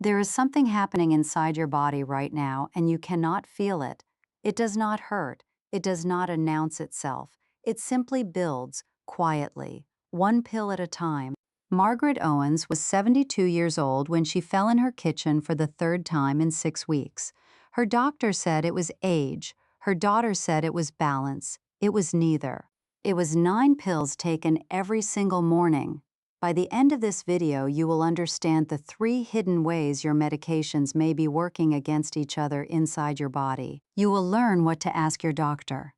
There is something happening inside your body right now, and you cannot feel it. It does not hurt. It does not announce itself. It simply builds, quietly, one pill at a time. Margaret Owens was 72 years old when she fell in her kitchen for the third time in 6 weeks. Her doctor said it was age. Her daughter said it was balance. It was neither. It was 9 pills taken every single morning. By the end of this video, you will understand the 3 hidden ways your medications may be working against each other inside your body. You will learn what to ask your doctor,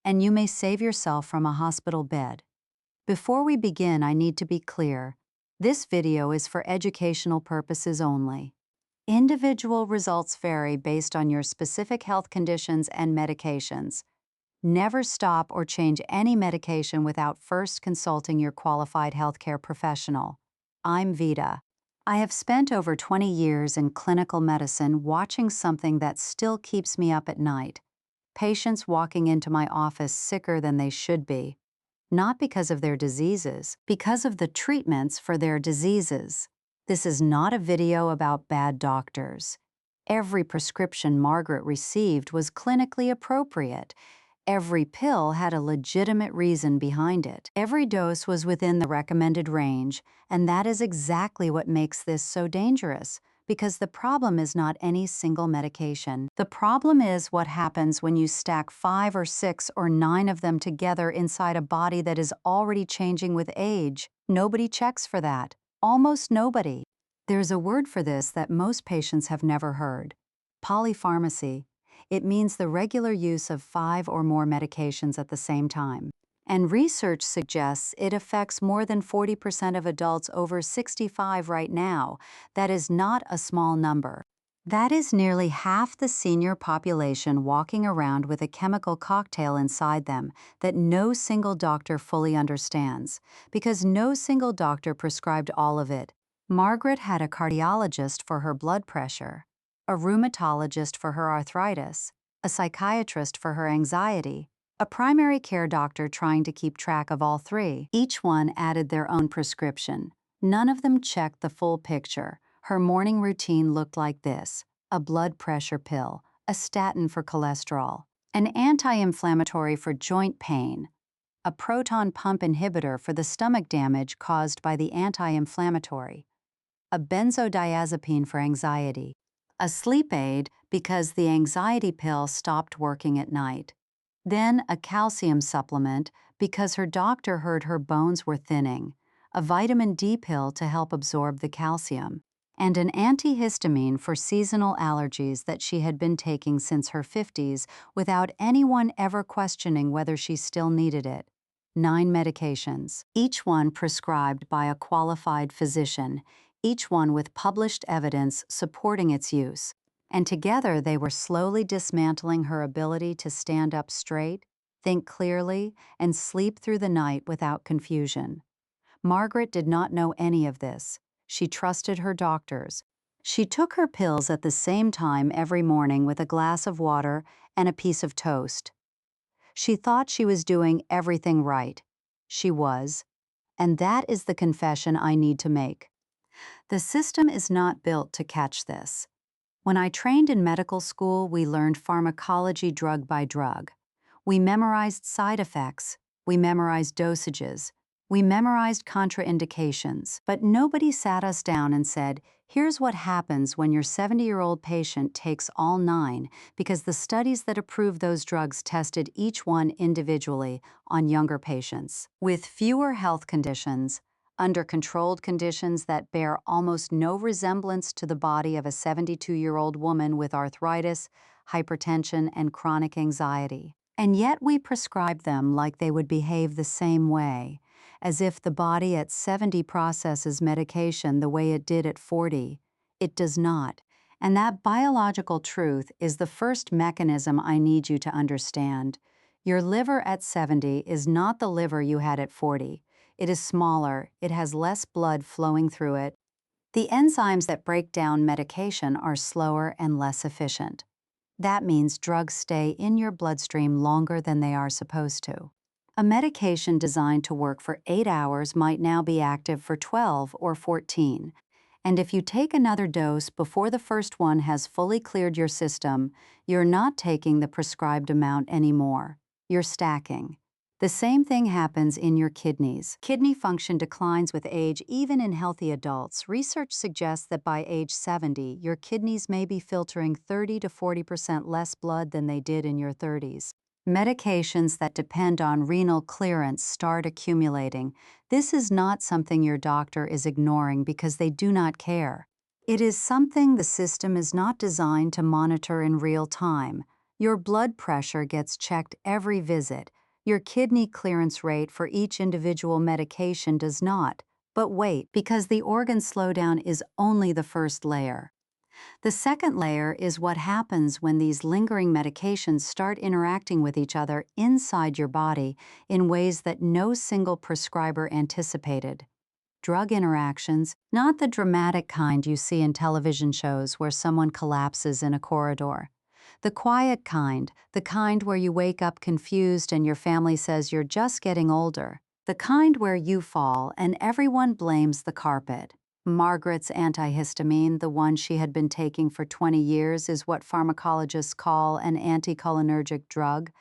and you may save yourself from a hospital bed. Before we begin, I need to be clear. This video is for educational purposes only. Individual results vary based on your specific health conditions and medications. Never stop or change any medication without first consulting your qualified healthcare professional. I'm Vita. I have spent over 20 years in clinical medicine watching something that still keeps me up at night. Patients walking into my office sicker than they should be. Not because of their diseases, because of the treatments for their diseases. This is not a video about bad doctors. Every prescription Margaret received was clinically appropriate. Every pill had a legitimate reason behind it. Every dose was within the recommended range, and that is exactly what makes this so dangerous, because the problem is not any single medication. The problem is what happens when you stack 5 or 6 or 9 of them together inside a body that is already changing with age. Nobody checks for that. Almost nobody. There's a word for this that most patients have never heard: polypharmacy. It means the regular use of 5 or more medications at the same time. And research suggests it affects more than 40% of adults over 65 right now. That is not a small number. That is nearly half the senior population walking around with a chemical cocktail inside them that no single doctor fully understands, because no single doctor prescribed all of it. Margaret had a cardiologist for her blood pressure, a rheumatologist for her arthritis, a psychiatrist for her anxiety, a primary care doctor trying to keep track of all 3. Each one added their own prescription. None of them checked the full picture. Her morning routine looked like this: a blood pressure pill, a statin for cholesterol, an anti-inflammatory for joint pain, a proton pump inhibitor for the stomach damage caused by the anti-inflammatory, a benzodiazepine for anxiety, a sleep aid because the anxiety pill stopped working at night, then a calcium supplement because her doctor heard her bones were thinning, a vitamin D pill to help absorb the calcium, and an antihistamine for seasonal allergies that she had been taking since her 50s without anyone ever questioning whether she still needed it. 9 medications, each one prescribed by a qualified physician, each one with published evidence supporting its use. And together they were slowly dismantling her ability to stand up straight, think clearly, and sleep through the night without confusion. Margaret did not know any of this. She trusted her doctors. She took her pills at the same time every morning with a glass of water and a piece of toast. She thought she was doing everything right. She was. And that is the confession I need to make. The system is not built to catch this. When I trained in medical school, we learned pharmacology drug by drug. We memorized side effects. We memorized dosages. We memorized contraindications. But nobody sat us down and said, here's what happens when your 70-year-old patient takes all 9, because the studies that approved those drugs tested each one individually on younger patients with fewer health conditions, under controlled conditions that bear almost no resemblance to the body of a 72-year-old woman with arthritis, hypertension, and chronic anxiety. And yet we prescribe them like they would behave the same way, as if the body at 70 processes medication the way it did at 40. It does not. And that biological truth is the first mechanism I need you to understand. Your liver at 70 is not the liver you had at 40. It is smaller, it has less blood flowing through it. The enzymes that break down medication are slower and less efficient. That means drugs stay in your bloodstream longer than they are supposed to. A medication designed to work for 8 hours might now be active for 12 or 14. And if you take another dose before the first one has fully cleared your system, you're not taking the prescribed amount anymore. You're stacking. The same thing happens in your kidneys. Kidney function declines with age even in healthy adults. Research suggests that by age 70, your kidneys may be filtering 30 to 40% less blood than they did in your 30s. Medications that depend on renal clearance start accumulating. This is not something your doctor is ignoring because they do not care. It is something the system is not designed to monitor in real time. Your blood pressure gets checked every visit. Your kidney clearance rate for each individual medication does not. But wait, because the organ slowdown is only the first layer. The second layer is what happens when these lingering medications start interacting with each other inside your body in ways that no single prescriber anticipated. Drug interactions, not the dramatic kind you see in television shows where someone collapses in a corridor. The quiet kind, the kind where you wake up confused and your family says you're just getting older. The kind where you fall and everyone blames the carpet. Margaret's antihistamine, the one she had been taking for 20 years, is what pharmacologists call an anticholinergic drug.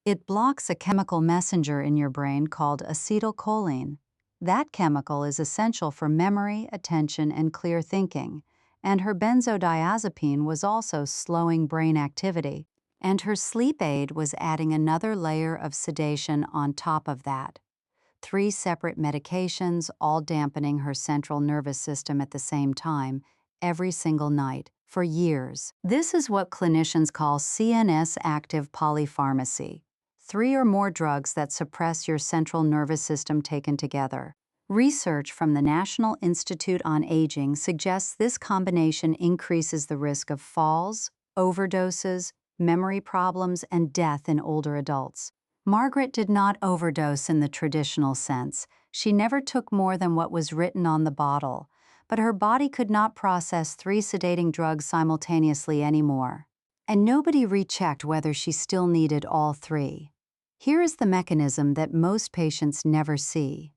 It blocks a chemical messenger in your brain called acetylcholine. That chemical is essential for memory, attention, and clear thinking. And her benzodiazepine was also slowing brain activity. And her sleep aid was adding another layer of sedation on top of that. 3 separate medications, all dampening her central nervous system at the same time, every single night, for years. This is what clinicians call CNS active polypharmacy. 3 or more drugs that suppress your central nervous system taken together. Research from the National Institute on Aging suggests this combination increases the risk of falls, overdoses, memory problems, and death in older adults. Margaret did not overdose in the traditional sense. She never took more than what was written on the bottle, but her body could not process 3 sedating drugs simultaneously anymore. And nobody rechecked whether she still needed all 3. Here is the mechanism that most patients never see.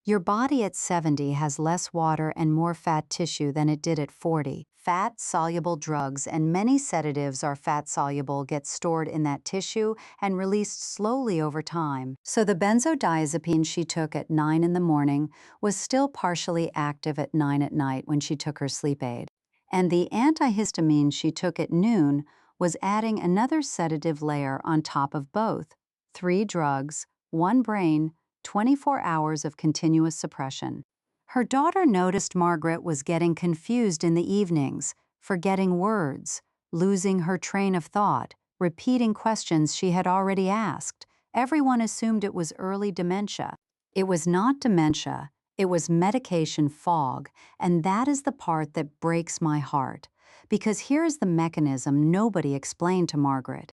Your body at 70 has less water and more fat tissue than it did at 40. Fat-soluble drugs and many sedatives are fat-soluble get stored in that tissue and released slowly over time. So the benzodiazepine she took at 9 in the morning was still partially active at 9 at night when she took her sleep aid. And the antihistamine she took at noon was adding another sedative layer on top of both. 3 drugs, 1 brain, 24 hours of continuous suppression. Her daughter noticed Margaret was getting confused in the evenings, forgetting words, losing her train of thought, repeating questions she had already asked. Everyone assumed it was early dementia. It was not dementia, it was medication fog, and that is the part that breaks my heart. Because here's the mechanism nobody explained to Margaret.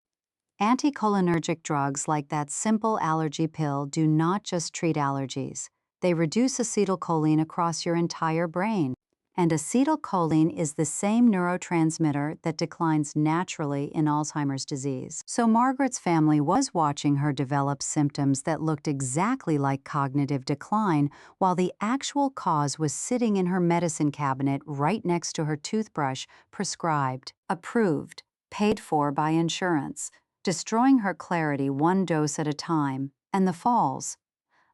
Anticholinergic drugs like that simple allergy pill do not just treat allergies. They reduce acetylcholine across your entire brain. And acetylcholine is the same neurotransmitter that declines naturally in Alzheimer's disease. So Margaret's family was watching her develop symptoms that looked exactly like cognitive decline, while the actual cause was sitting in her medicine cabinet right next to her toothbrush, prescribed, approved, paid for by insurance, destroying her clarity 1 dose at a time. And the falls.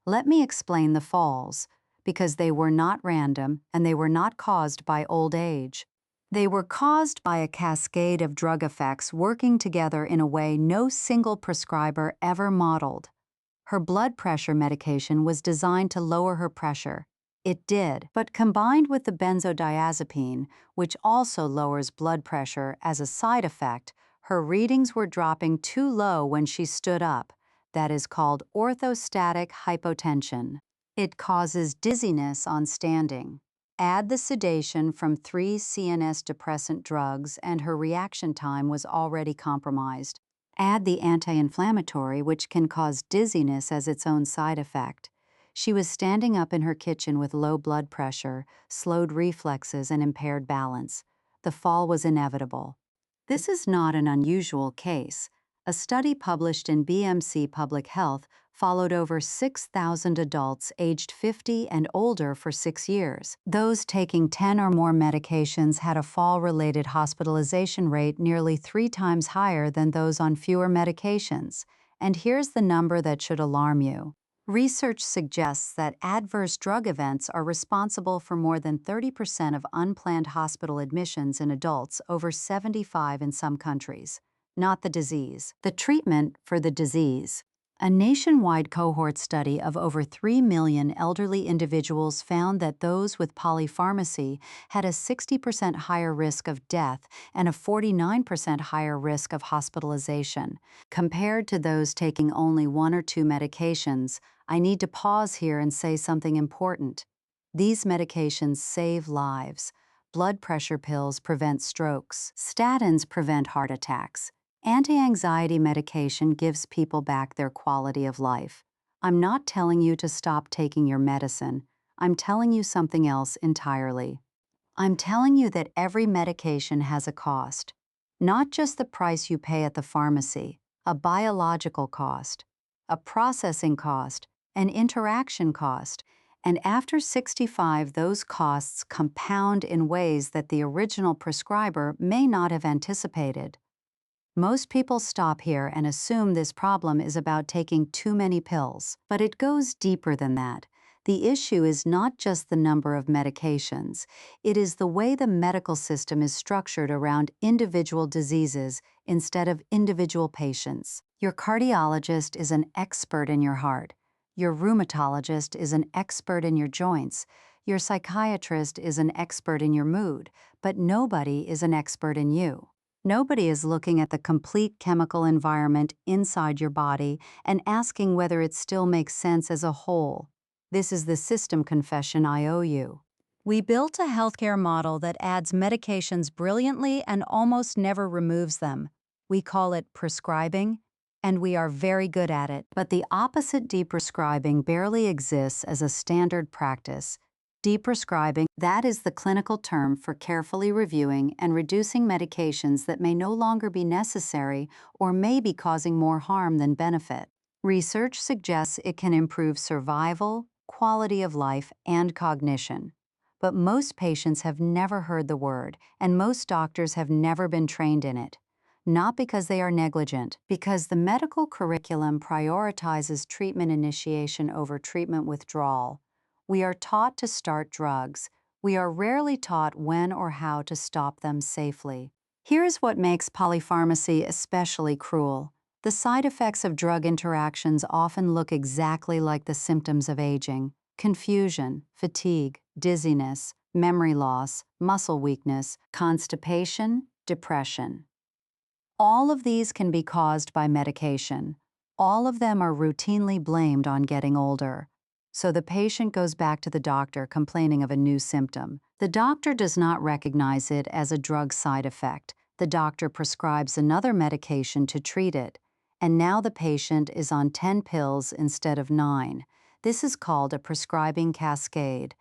Let me explain the falls, because they were not random and they were not caused by old age. They were caused by a cascade of drug effects working together in a way no single prescriber ever modeled. Her blood pressure medication was designed to lower her pressure. It did, but combined with the benzodiazepine, which also lowers blood pressure as a side effect, her readings were dropping too low when she stood up. That is called orthostatic hypotension. It causes dizziness on standing. Add the sedation from 3 CNS depressant drugs and her reaction time was already compromised. Add the anti-inflammatory, which can cause dizziness as its own side effect. She was standing up in her kitchen with low blood pressure, slowed reflexes, and impaired balance. The fall was inevitable. This is not an unusual case. A study published in BMC Public Health followed over 6,000 adults aged 50 and older for 6 years. Those taking 10 or more medications had a fall-related hospitalization rate nearly 3 times higher than those on fewer medications. And here's the number that should alarm you. Research suggests that adverse drug events are responsible for more than 30% of unplanned hospital admissions in adults over 75 in some countries. Not the disease. The treatment for the disease. A nationwide cohort study of over 3 million elderly individuals found that those with polypharmacy had a 60% higher risk of death and a 49% higher risk of hospitalization. Compared to those taking only 1 or 2 medications, I need to pause here and say something important. These medications save lives. Blood pressure pills prevent strokes. Statins prevent heart attacks. Anti-anxiety medication gives people back their quality of life. I'm not telling you to stop taking your medicine. I'm telling you something else entirely. I'm telling you that every medication has a cost. Not just the price you pay at the pharmacy, a biological cost, a processing cost, an interaction cost, and after 65, those costs compound in ways that the original prescriber may not have anticipated. Most people stop here and assume this problem is about taking too many pills, but it goes deeper than that. The issue is not just the number of medications. It is the way the medical system is structured around individual diseases instead of individual patients. Your cardiologist is an expert in your heart. Your rheumatologist is an expert in your joints. Your psychiatrist is an expert in your mood, but nobody is an expert in you. Nobody is looking at the complete chemical environment inside your body and asking whether it still makes sense as a whole. This is the system confession I owe you. We built a healthcare model that adds medications brilliantly and almost never removes them. We call it prescribing, and we are very good at it. But the opposite, deprescribing, barely exists as a standard practice. Deprescribing, that is the clinical term for carefully reviewing and reducing medications that may no longer be necessary or may be causing more harm than benefit. Research suggests it can improve survival, quality of life, and cognition. But most patients have never heard the word, and most doctors have never been trained in it. Not because they are negligent, because the medical curriculum prioritizes treatment initiation over treatment withdrawal. We are taught to start drugs. We are rarely taught when or how to stop them safely. Here's what makes polypharmacy especially cruel. The side effects of drug interactions often look exactly like the symptoms of aging: confusion, fatigue, dizziness, memory loss, muscle weakness, constipation, depression. All of these can be caused by medication. All of them are routinely blamed on getting older. So the patient goes back to the doctor complaining of a new symptom. The doctor does not recognize it as a drug side effect. The doctor prescribes another medication to treat it. And now the patient is on 10 pills instead of 9. This is called a prescribing cascade.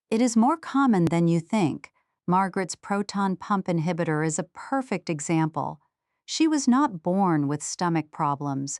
It is more common than you think. Margaret's proton pump inhibitor is a perfect example. She was not born with stomach problems.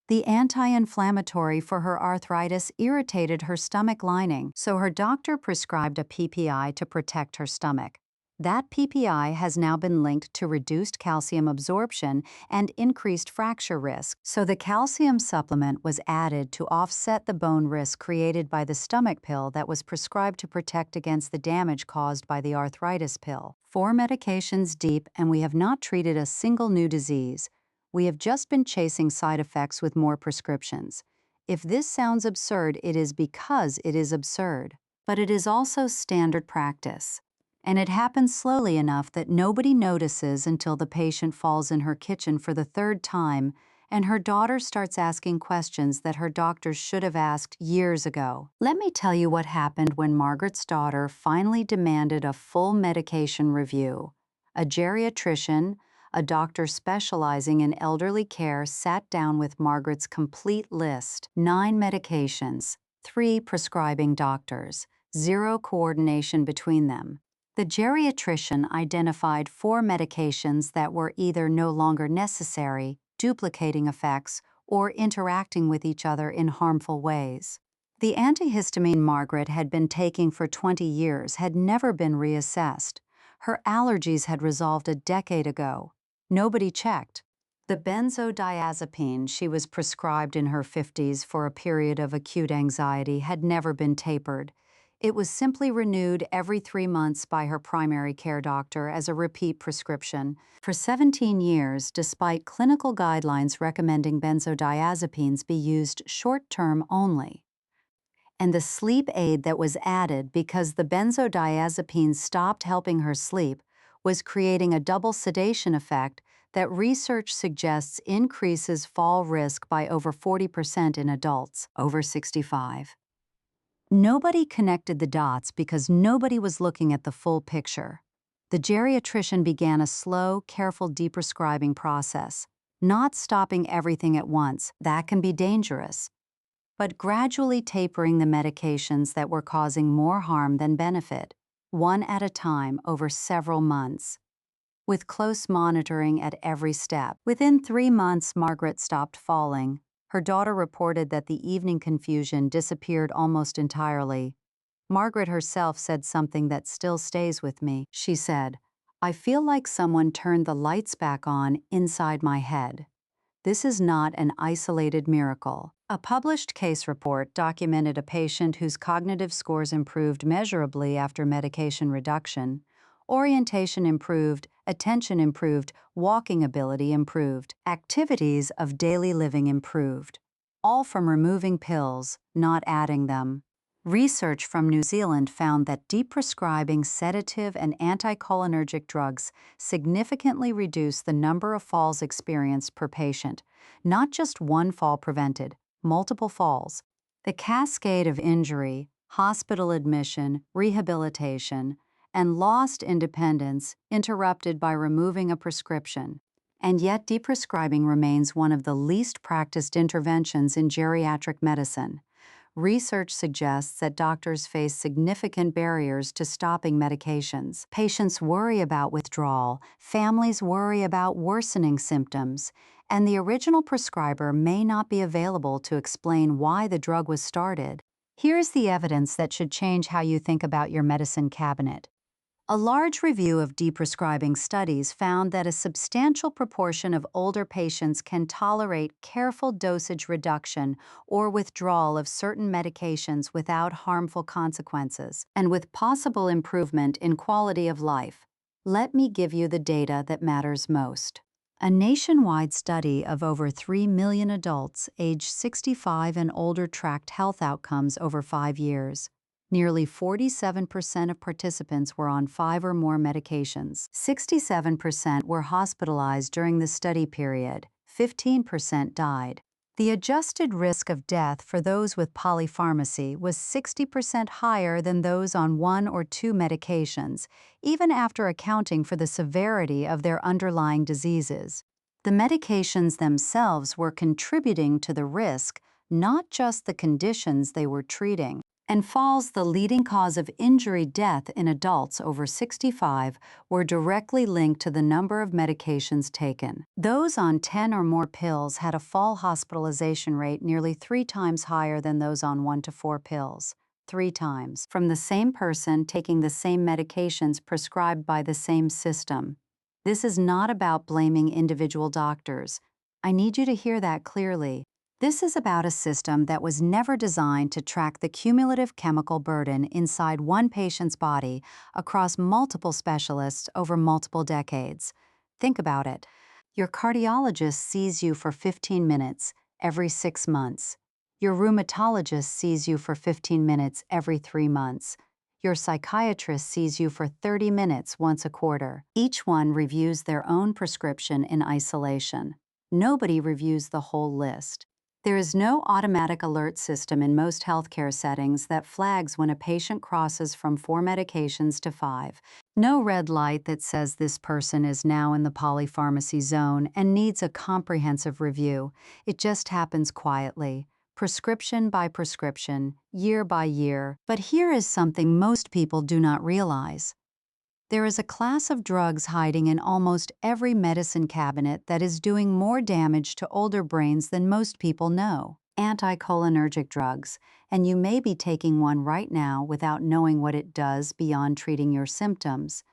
The anti-inflammatory for her arthritis irritated her stomach lining, so her doctor prescribed a PPI to protect her stomach. That PPI has now been linked to reduced calcium absorption and increased fracture risk, so the calcium supplement was added to offset the bone risk created by the stomach pill that was prescribed to protect against the damage caused by the arthritis pill. 4 medications deep, and we have not treated a single new disease. We have just been chasing side effects with more prescriptions. If this sounds absurd, it is because it is absurd. But it is also standard practice. And it happens slowly enough that nobody notices until the patient falls in her kitchen for the 3rd time and her daughter starts asking questions that her doctor should have asked years ago. Let me tell you what happened when Margaret's daughter finally demanded a full medication review. A geriatrician, a doctor specializing in elderly care, sat down with Margaret's complete list: 9 medications, 3 prescribing doctors, 0 coordination between them. The geriatrician identified 4 medications that were either no longer necessary, duplicating effects, or interacting with each other in harmful ways. The antihistamine Margaret had been taking for 20 years had never been reassessed. Her allergies had resolved a decade ago. Nobody checked. The benzodiazepine she was prescribed in her 50s for a period of acute anxiety had never been tapered. It was simply renewed every 3 months by her primary care doctor as a repeat prescription. For 17 years, despite clinical guidelines recommending benzodiazepines be used short-term only. And the sleep aid that was added because the benzodiazepine stopped helping her sleep was creating a double sedation effect that research suggests increases fall risk by over 40% in adults over 65. Nobody connected the dots because nobody was looking at the full picture. The geriatrician began a slow, careful deprescribing process, not stopping everything at once. That can be dangerous, but gradually tapering the medications that were causing more harm than benefit, one at a time over several months, with close monitoring at every step. Within 3 months, Margaret stopped falling. Her daughter reported that the evening confusion disappeared almost entirely. Margaret herself said something that still stays with me. She said, "I feel like someone turned the lights back on inside my head." This is not an isolated miracle. A published case report documented a patient whose cognitive scores improved measurably after medication reduction. Orientation improved, attention improved, walking ability improved, activities of daily living improved. All from removing pills, not adding them. Research from New Zealand found that deprescribing sedative and anticholinergic drugs significantly reduced the number of falls experienced per patient, not just one fall prevented, multiple falls. The cascade of injury, hospital admission, rehabilitation, and lost independence interrupted by removing a prescription. And yet deprescribing remains one of the least practiced interventions in geriatric medicine. Research suggests that doctors face significant barriers to stopping medications. Patients worry about withdrawal, families worry about worsening symptoms, and the original prescriber may not be available to explain why the drug was started. Here's the evidence that should change how you think about your medicine cabinet. A large review of deprescribing studies found that a substantial proportion of older patients can tolerate careful dosage reduction or withdrawal of certain medications without harmful consequences, and with possible improvement in quality of life. Let me give you the data that matters most. A nationwide study of over 3 million adults aged 65 and older tracked health outcomes over 5 years. Nearly 47% of participants were on 5 or more medications. 67% were hospitalized during the study period. 15% died. The adjusted risk of death for those with polypharmacy was 60% higher than those on 1 or 2 medications, even after accounting for the severity of their underlying diseases. The medications themselves were contributing to the risk, not just the conditions they were treating. And falls, the leading cause of injury death in adults over 65, were directly linked to the number of medications taken. Those on 10 or more pills had a fall hospitalization rate nearly 3 times higher than those on 1 to 4 pills. 3 times. From the same person taking the same medications prescribed by the same system. This is not about blaming individual doctors. I need you to hear that clearly. This is about a system that was never designed to track the cumulative chemical burden inside one patient's body across multiple specialists over multiple decades. Think about it. Your cardiologist sees you for 15 minutes every 6 months. Your rheumatologist sees you for 15 minutes every 3 months. Your psychiatrist sees you for 30 minutes once a quarter. Each one reviews their own prescription in isolation. Nobody reviews the whole list. There is no automatic alert system in most healthcare settings that flags when a patient crosses from 4 medications to 5. No red light that says this person is now in the polypharmacy zone and needs a comprehensive review. It just happens quietly, prescription by prescription, year by year. But here is something most people do not realize. There is a class of drugs hiding in almost every medicine cabinet that is doing more damage to older brains than most people know. Anticholinergic drugs, and you may be taking one right now without knowing what it does beyond treating your symptoms.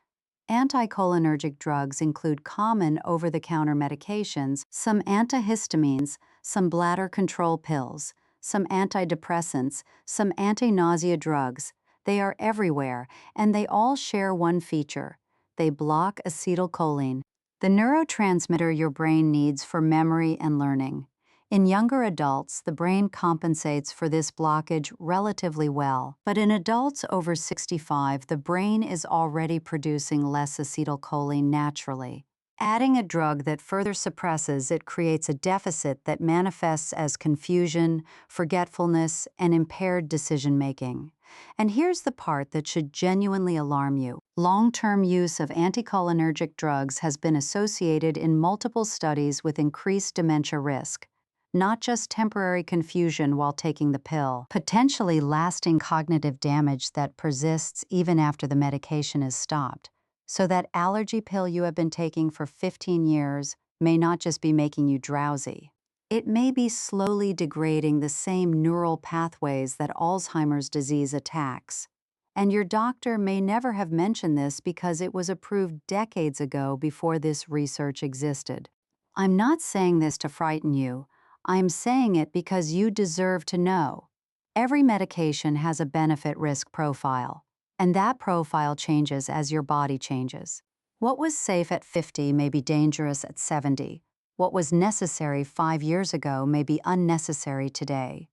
Anticholinergic drugs include common over-the-counter medications, some antihistamines, some bladder control pills, some antidepressants, some anti-nausea drugs. They are everywhere, and they all share one feature. They block acetylcholine, the neurotransmitter your brain needs for memory and learning. In younger adults, the brain compensates for this blockage relatively well, but in adults over 65, the brain is already producing less acetylcholine naturally. Adding a drug that further suppresses it creates a deficit that manifests as confusion, forgetfulness, and impaired decision-making. And here's the part that should genuinely alarm you. Long-term use of anticholinergic drugs has been associated in multiple studies with increased dementia risk. Not just temporary confusion while taking the pill, potentially lasting cognitive damage that persists even after the medication is stopped. So that allergy pill you have been taking for 15 years may not just be making you drowsy. It may be slowly degrading the same neural pathways that Alzheimer's disease attacks. And your doctor may never have mentioned this because it was approved decades ago before this research existed. I'm not saying this to frighten you. I'm saying it because you deserve to know. Every medication has a benefit-risk profile, and that profile changes as your body changes. What was safe at 50 may be dangerous at 70. What was necessary 5 years ago may be unnecessary today.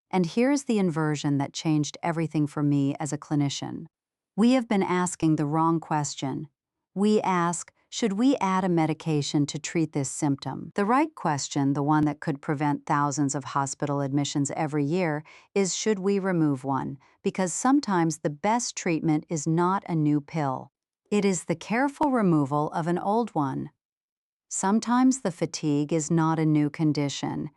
And here's the inversion that changed everything for me as a clinician. We have been asking the wrong question. We ask, should we add a medication to treat this symptom? The right question, the one that could prevent thousands of hospital admissions every year, is should we remove one? Because sometimes the best treatment is not a new pill. It is the careful removal of an old one. Sometimes the fatigue is not a new condition.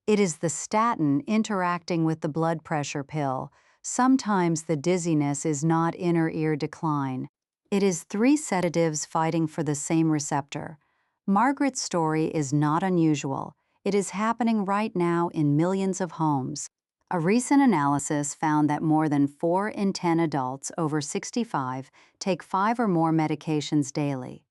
It is the statin interacting with the blood pressure pill. Sometimes the dizziness is not inner ear decline. It is 3 sedatives fighting for the same receptor. Margaret's story is not unusual. It is happening right now in millions of homes. A recent analysis found that more than 4 in 10 adults over 65 take 5 or more medications daily.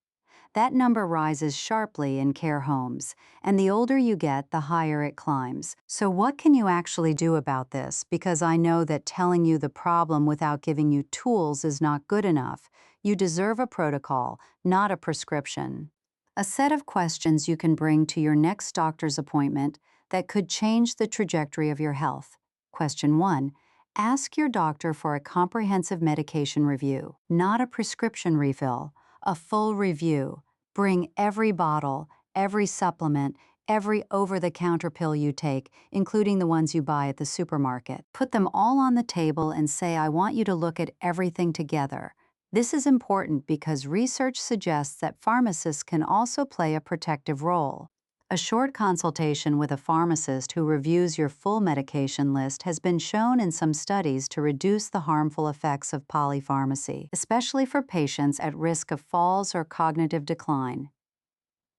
That number rises sharply in care homes, and the older you get, the higher it climbs. So what can you actually do about this? Because I know that telling you the problem without giving you tools is not good enough. You deserve a protocol, not a prescription. A set of questions you can bring to your next doctor's appointment that could change the trajectory of your health. Question 1. Ask your doctor for a comprehensive medication review, not a prescription refill, a full review. Bring every bottle, every supplement, every over-the-counter pill you take, including the ones you buy at the supermarket. Put them all on the table and say, I want you to look at everything together. This is important because research suggests that pharmacists can also play a protective role. A short consultation with a pharmacist who reviews your full medication list has been shown in some studies to reduce the harmful effects of polypharmacy, especially for patients at risk of falls or cognitive decline.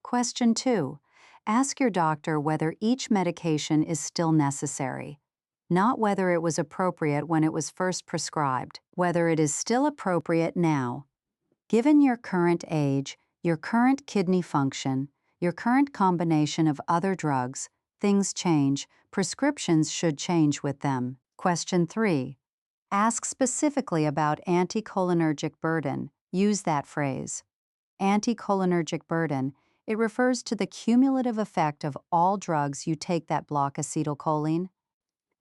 Question 2. Ask your doctor whether each medication is still necessary, not whether it was appropriate when it was first prescribed, whether it is still appropriate now. Given your current age, your current kidney function, your current combination of other drugs, things change, prescriptions should change with them. Question 3. Ask specifically about anticholinergic burden. Use that phrase. Anticholinergic burden. It refers to the cumulative effect of all drugs you take that block acetylcholine.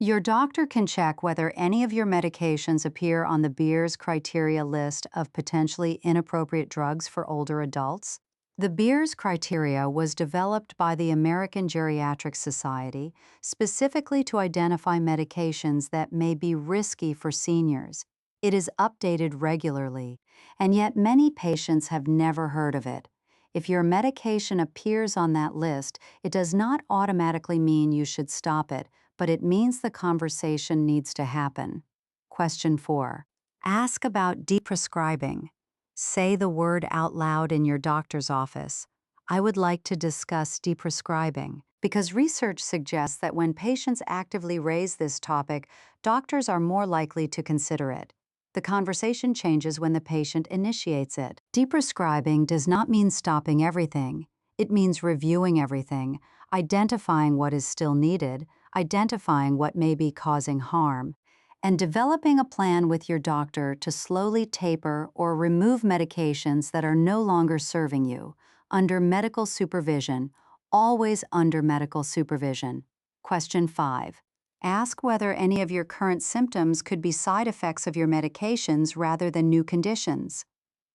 Your doctor can check whether any of your medications appear on the Beers criteria list of potentially inappropriate drugs for older adults. The Beers criteria was developed by the American Geriatric Society specifically to identify medications that may be risky for seniors. It is updated regularly, and yet many patients have never heard of it. If your medication appears on that list, it does not automatically mean you should stop it, but it means the conversation needs to happen. Question 4. Ask about deprescribing. Say the word out loud in your doctor's office. I would like to discuss deprescribing, because research suggests that when patients actively raise this topic, doctors are more likely to consider it. The conversation changes when the patient initiates it. Deprescribing does not mean stopping everything. It means reviewing everything, identifying what is still needed, identifying what may be causing harm, and developing a plan with your doctor to slowly taper or remove medications that are no longer serving you, under medical supervision, always under medical supervision. Question 5. Ask whether any of your current symptoms could be side effects of your medications rather than new conditions.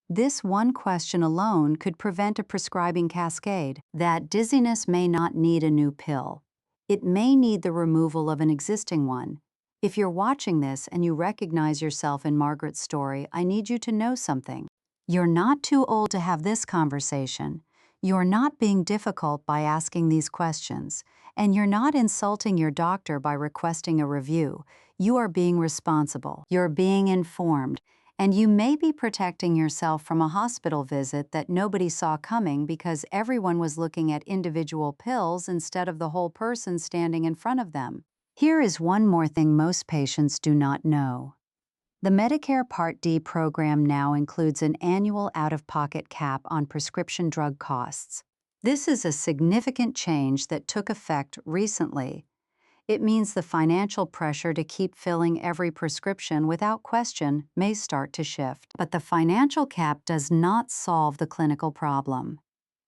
This one question alone could prevent a prescribing cascade. That dizziness may not need a new pill. It may need the removal of an existing one. If you're watching this and you recognize yourself in Margaret's story, I need you to know something. You're not too old to have this conversation. You're not being difficult by asking these questions, and you're not insulting your doctor by requesting a review. You are being responsible. You're being informed. And you may be protecting yourself from a hospital visit that nobody saw coming because everyone was looking at individual pills instead of the whole person standing in front of them. Here is one more thing most patients do not know. The Medicare Part D program now includes an annual out-of-pocket cap on prescription drug costs. This is a significant change that took effect recently. It means the financial pressure to keep filling every prescription without question may start to shift. But the financial cap does not solve the clinical problem.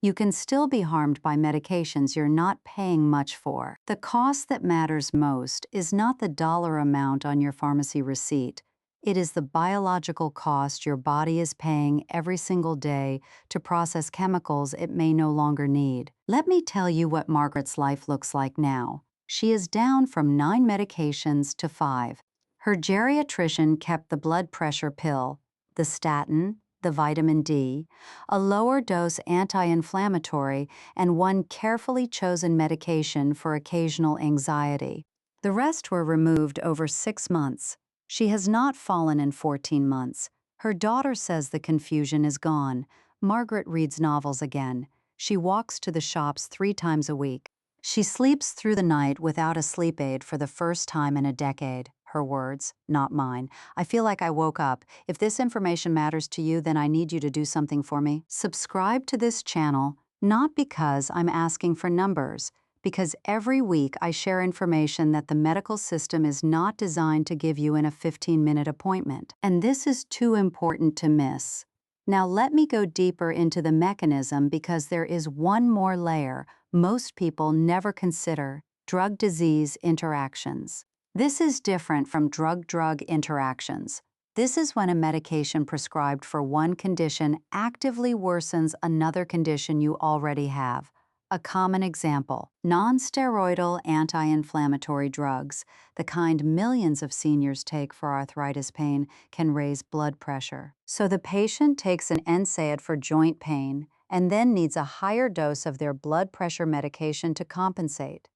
You can still be harmed by medications you're not paying much for. The cost that matters most is not the dollar amount on your pharmacy receipt. It is the biological cost your body is paying every single day to process chemicals it may no longer need. Let me tell you what Margaret's life looks like now. She is down from 9 medications to 5. Her geriatrician kept the blood pressure pill, the statin, the vitamin D, a lower dose anti-inflammatory, and one carefully chosen medication for occasional anxiety. The rest were removed over 6 months. She has not fallen in 14 months. Her daughter says the confusion is gone. Margaret reads novels again. She walks to the shops 3 times a week. She sleeps through the night without a sleep aid for the first time in a decade. Her words, not mine. I feel like I woke up. If this information matters to you, then I need you to do something for me. Subscribe to this channel, not because I'm asking for numbers, because every week I share information that the medical system is not designed to give you in a 15-minute appointment. And this is too important to miss. Now let me go deeper into the mechanism because there is one more layer most people never consider: drug-disease interactions. This is different from drug-drug interactions. This is when a medication prescribed for one condition actively worsens another condition you already have. A common example: non-steroidal anti-inflammatory drugs, the kind millions of seniors take for arthritis pain, can raise blood pressure. So the patient takes an NSAID for joint pain and then needs a higher dose of their blood pressure medication to compensate.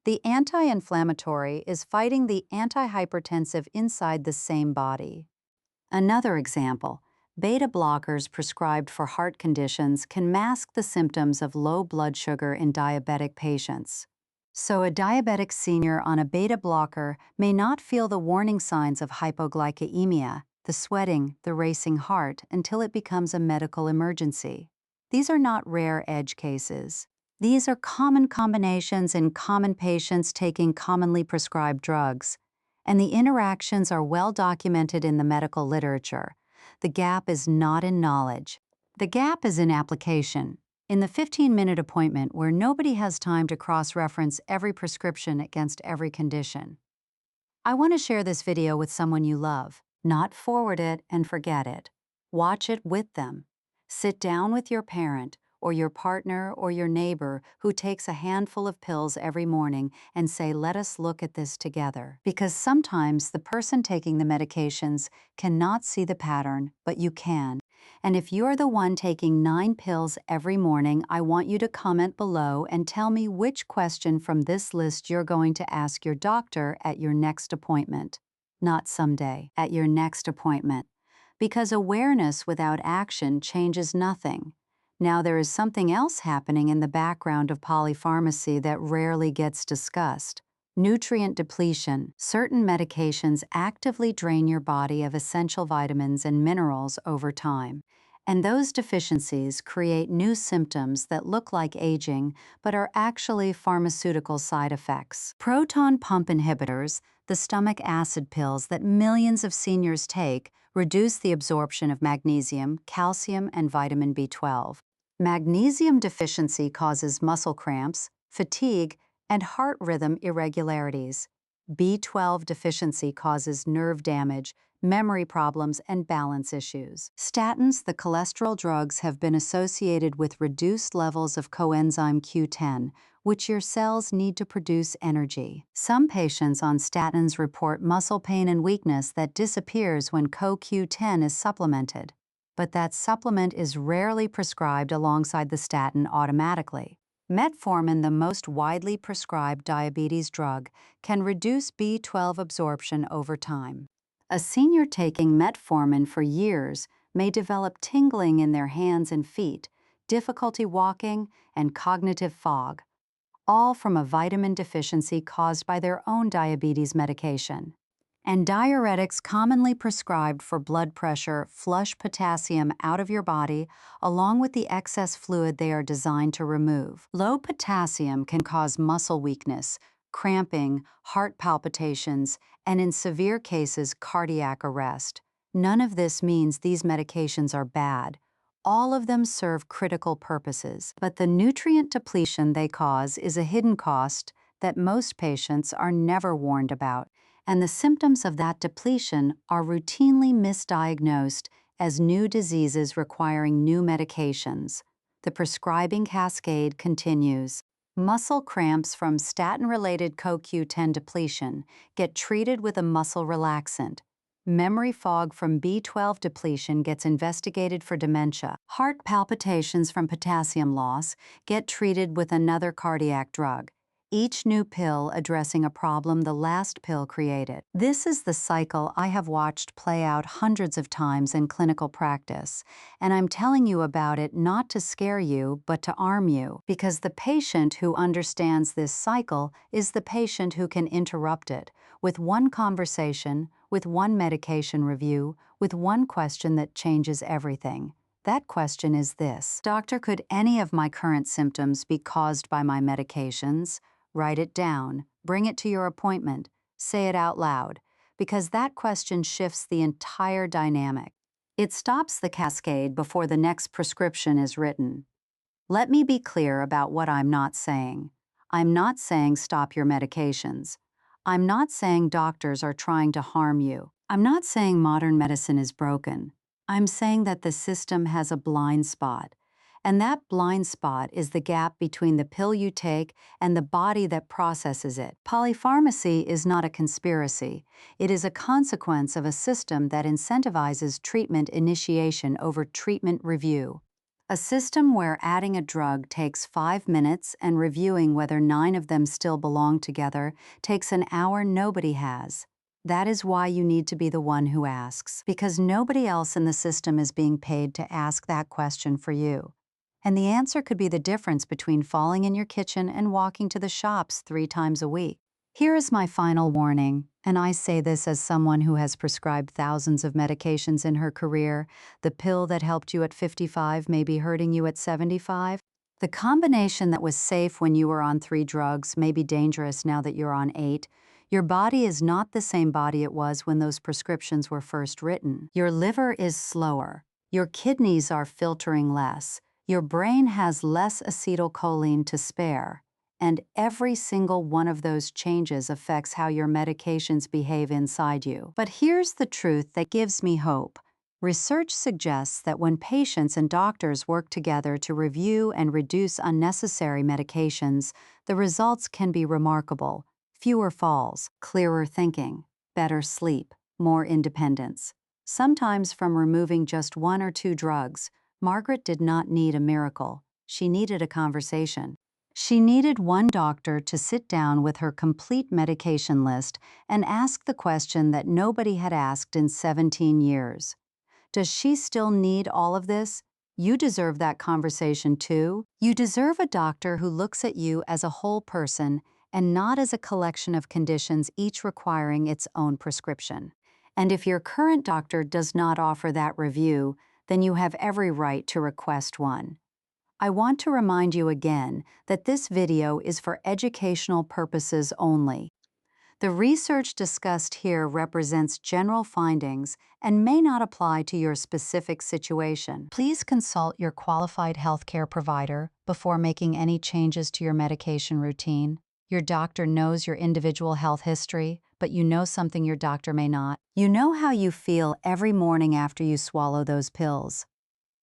The anti-inflammatory is fighting the antihypertensive inside the same body. Another example: beta blockers prescribed for heart conditions can mask the symptoms of low blood sugar in diabetic patients. So a diabetic senior on a beta blocker may not feel the warning signs of hypoglycemia, the sweating, the racing heart, until it becomes a medical emergency. These are not rare edge cases. These are common combinations in common patients taking commonly prescribed drugs, and the interactions are well documented in the medical literature. The gap is not in knowledge. The gap is in application. In the 15-minute appointment where nobody has time to cross-reference every prescription against every condition. I want to share this video with someone you love, not forward it and forget it. Watch it with them. Sit down with your parent or your partner or your neighbor who takes a handful of pills every morning and say, "Let us look at this together." Because sometimes the person taking the medications cannot see the pattern, but you can. And if you're the one taking 9 pills every morning, I want you to comment below and tell me which question from this list you're going to ask your doctor at your next appointment. Not someday, at your next appointment. because awareness without action changes nothing. Now, there is something else happening in the background of polypharmacy that rarely gets discussed. Nutrient depletion. Certain medications actively drain your body of essential vitamins and minerals over time. And those deficiencies create new symptoms that look like aging but are actually pharmaceutical side effects. Proton pump inhibitors, the stomach acid pills that millions of seniors take, reduce the absorption of magnesium, calcium, and vitamin B12. Magnesium deficiency causes muscle cramps, fatigue, and heart rhythm irregularities. B12 deficiency causes nerve damage, memory problems, and balance issues. Statins, the cholesterol drugs, have been associated with reduced levels of coenzyme Q10, which your cells need to produce energy. Some patients on statins report muscle pain and weakness that disappears when CoQ10 is supplemented. But that supplement is rarely prescribed alongside the statin automatically. Metformin, the most widely prescribed diabetes drug, can reduce B12 absorption over time. A senior taking metformin for years may develop tingling in their hands and feet, difficulty walking, and cognitive fog, all from a vitamin deficiency caused by their own diabetes medication. And diuretics commonly prescribed for blood pressure flush potassium out of your body along with the excess fluid they are designed to remove. Low potassium can cause muscle weakness, cramping, heart palpitations, and in severe cases, cardiac arrest. None of this means these medications are bad. All of them serve critical purposes, but the nutrient depletion they cause is a hidden cost that most patients are never warned about. And the symptoms of that depletion are routinely misdiagnosed as new diseases requiring new medications. The prescribing cascade continues. Muscle cramps from statin-related CoQ10 depletion get treated with a muscle relaxant. Memory fog from B12 depletion gets investigated for dementia. Heart palpitations from potassium loss get treated with another cardiac drug. Each new pill addressing a problem the last pill created. This is the cycle I have watched play out hundreds of times in clinical practice, and I'm telling you about it not to scare you, but to arm you, because the patient who understands this cycle is the patient who can interrupt it with one conversation, with one medication review, with one question that changes everything. That question is this: Doctor, could any of my current symptoms be caused by my medications? Write it down, bring it to your appointment, say it out loud, because that question shifts the entire dynamic. It stops the cascade before the next prescription is written. Let me be clear about what I'm not saying. I'm not saying stop your medications. I'm not saying doctors are trying to harm you. I'm not saying modern medicine is broken. I'm saying that the system has a blind spot. And that blind spot is the gap between the pill you take and the body that processes it. Polypharmacy is not a conspiracy. It is a consequence of a system that incentivizes treatment initiation over treatment review. A system where adding a drug takes 5 minutes and reviewing whether 9 of them still belong together takes an hour nobody has. That is why you need to be the one who asks, because nobody else in the system is being paid to ask that question for you. And the answer could be the difference between falling in your kitchen and walking to the shops 3 times a week. Here is my final warning, and I say this as someone who has prescribed thousands of medications in her career. The pill that helped you at 55 may be hurting you at 75. The combination that was safe when you were on 3 drugs may be dangerous now that you're on 8. Your body is not the same body it was when those prescriptions were first written. Your liver is slower. Your kidneys are filtering less. Your brain has less acetylcholine to spare, and every single one of those changes affects how your medications behave inside you. But here's the truth that gives me hope. Research suggests that when patients and doctors work together to review and reduce unnecessary medications, the results can be remarkable. Fewer falls, clearer thinking, better sleep, more independence. Sometimes from removing just 1 or 2 drugs, Margaret did not need a miracle. She needed a conversation. She needed one doctor to sit down with her complete medication list and ask the question that nobody had asked in 17 years. Does she still need all of this? You deserve that conversation too. You deserve a doctor who looks at you as a whole person and not as a collection of conditions, each requiring its own prescription. And if your current doctor does not offer that review, then you have every right to request one. I want to remind you again that this video is for educational purposes only. The research discussed here represents general findings and may not apply to your specific situation. Please consult your qualified healthcare provider before making any changes to your medication routine. Your doctor knows your individual health history, but you know something your doctor may not. You know how you feel every morning after you swallow those pills.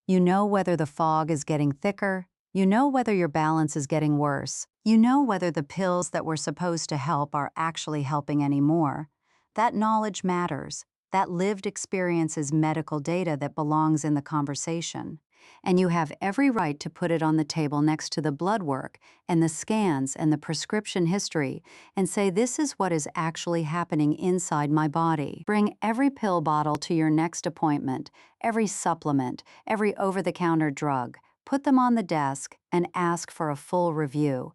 You know whether the fog is getting thicker. You know whether your balance is getting worse. You know whether the pills that were supposed to help are actually helping anymore. That knowledge matters. That lived experience is medical data that belongs in the conversation. And you have every right to put it on the table next to the blood work and the scans and the prescription history and say, this is what is actually happening inside my body. Bring every pill bottle to your next appointment, every supplement, every over-the-counter drug. Put them on the desk and ask for a full review.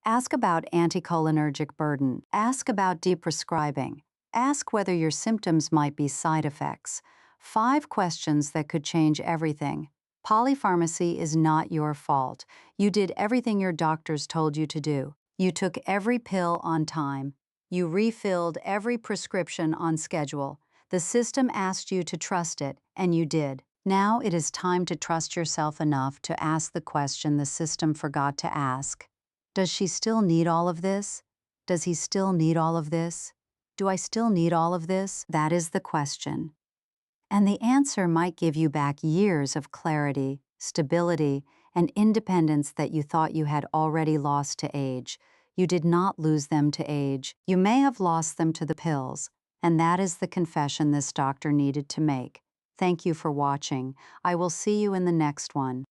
Ask about anticholinergic burden. Ask about deprescribing. Ask whether your symptoms might be side effects. 5 questions that could change everything. Polypharmacy is not your fault. You did everything your doctors told you to do. You took every pill on time. You refilled every prescription on schedule. The system asked you to trust it, and you did. Now it is time to trust yourself enough to ask the question the system forgot to ask. Does she still need all of this? Does he still need all of this? Do I still need all of this? That is the question. And the answer might give you back years of clarity, stability, and independence that you thought you had already lost to age. You did not lose them to age. You may have lost them to the pills, and that is the confession this doctor needed to make. Thank you for watching. I will see you in the next one.